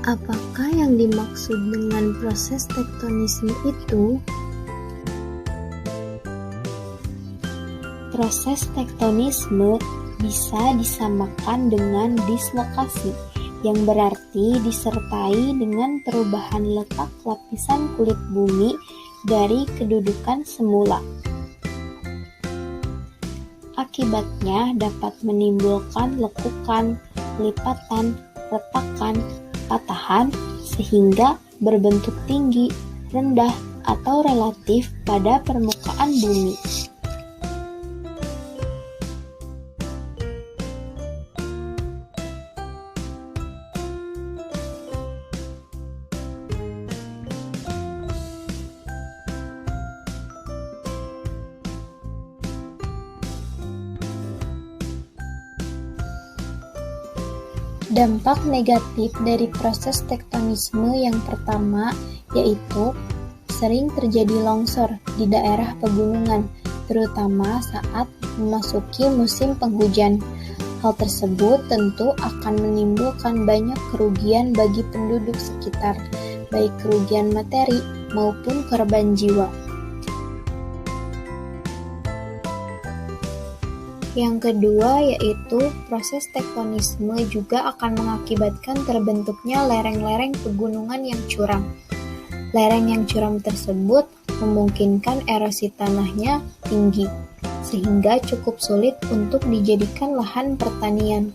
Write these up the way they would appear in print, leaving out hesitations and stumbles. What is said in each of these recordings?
Apakah yang dimaksud dengan proses tektonisme itu? Proses tektonisme bisa disamakan dengan dislokasi, yang berarti disertai dengan perubahan letak lapisan kulit bumi dari kedudukan semula. Akibatnya dapat menimbulkan lekukan, lipatan, retakan, patahan, sehingga berbentuk tinggi, rendah, atau relatif pada permukaan bumi. Dampak negatif dari proses tektonisme yang pertama yaitu sering terjadi longsor di daerah pegunungan, terutama saat memasuki musim penghujan. Hal tersebut tentu akan menimbulkan banyak kerugian bagi penduduk sekitar, baik kerugian materi maupun korban jiwa. Yang kedua yaitu proses tektonisme juga akan mengakibatkan terbentuknya lereng-lereng pegunungan yang curam. Lereng yang curam tersebut memungkinkan erosi tanahnya tinggi, sehingga cukup sulit untuk dijadikan lahan pertanian.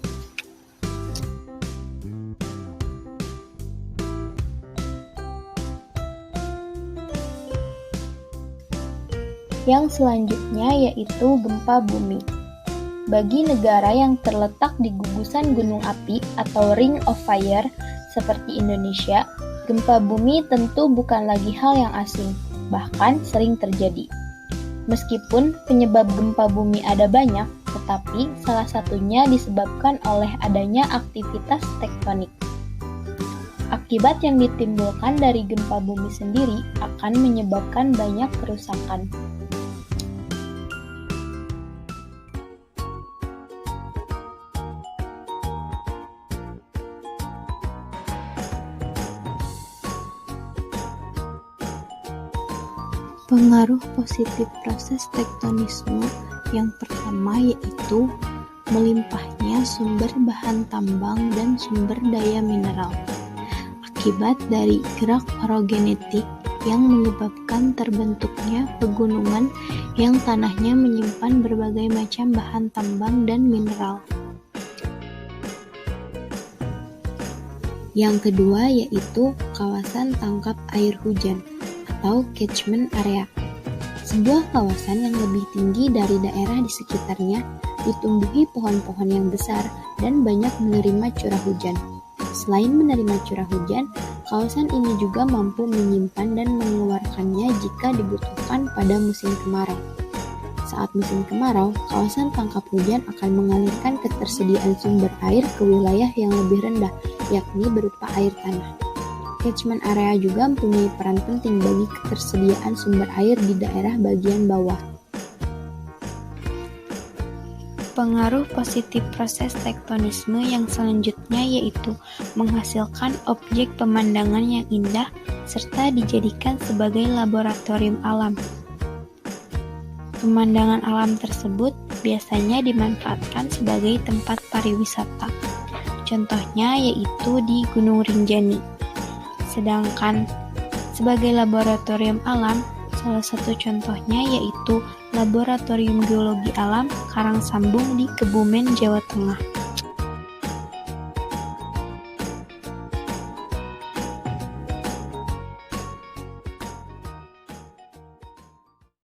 Yang selanjutnya yaitu gempa bumi. Bagi negara yang terletak di gugusan gunung api atau Ring of Fire seperti Indonesia, gempa bumi tentu bukan lagi hal yang asing, bahkan sering terjadi. Meskipun penyebab gempa bumi ada banyak, tetapi salah satunya disebabkan oleh adanya aktivitas tektonik. Akibat yang ditimbulkan dari gempa bumi sendiri akan menyebabkan banyak kerusakan. Pengaruh positif proses tektonisme yang pertama yaitu melimpahnya sumber bahan tambang dan sumber daya mineral. Akibat dari gerak orogenetik yang menyebabkan terbentuknya pegunungan yang tanahnya menyimpan berbagai macam bahan tambang dan mineral. Yang kedua yaitu kawasan tangkap air hujan atau catchment area. Sebuah kawasan yang lebih tinggi dari daerah di sekitarnya ditumbuhi pohon-pohon yang besar dan banyak menerima curah hujan. Selain menerima curah hujan, kawasan ini juga mampu menyimpan dan mengeluarkannya jika dibutuhkan pada musim kemarau. Saat musim kemarau, kawasan tangkap hujan akan mengalirkan ketersediaan sumber air ke wilayah yang lebih rendah, yakni berupa air tanah. Catchment area juga mempunyai peran penting bagi ketersediaan sumber air di daerah bagian bawah. Pengaruh positif proses tektonisme yang selanjutnya yaitu menghasilkan objek pemandangan yang indah serta dijadikan sebagai laboratorium alam. Pemandangan alam tersebut biasanya dimanfaatkan sebagai tempat pariwisata. Contohnya yaitu di Gunung Rinjani. Sedangkan sebagai laboratorium alam, salah satu contohnya yaitu Laboratorium Geologi Alam Karangsambung di Kebumen, Jawa Tengah.